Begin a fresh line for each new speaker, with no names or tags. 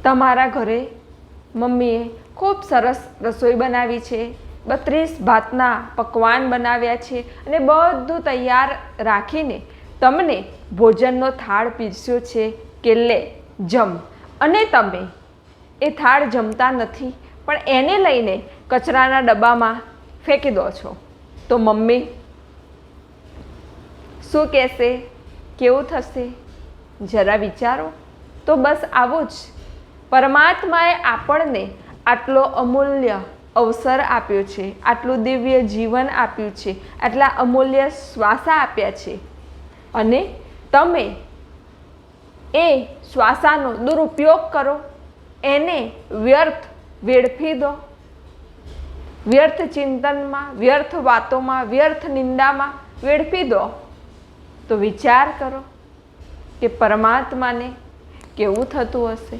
તમારા ઘરે મમ્મીએ ખૂબ સરસ રસોઈ બનાવી છે, 32 ભાતના પકવાન બનાવ્યા છે અને બધું તૈયાર રાખીને તમને ભોજનનો થાળ પીરસ્યો છે કે લે જમ, અને તમે એ થાળ જમતા નથી પણ એને લઈને કચરાના ડબ્બામાં ફેંકી દો છો, તો મમ્મી શું કહેશે, કેવું થશે? જરા વિચારો. તો બસ આવું જ પરમાત્માએ આપણને આટલો અમૂલ્ય અવસર આપ્યો છે, આટલું દિવ્ય જીવન આપ્યું છે, આટલા અમૂલ્ય શ્વાસા આપ્યા છે, અને તમે એ શ્વાસાનો દુરુપયોગ કરો, એને વ્યર્થ વેડફી દો, વ્યર્થ ચિંતનમાં, વ્યર્થ વાતોમાં, વ્યર્થ નિંદામાં વેડફી દો. તો વિચાર કરો કે પરમાત્માને કેવું થતું હશે.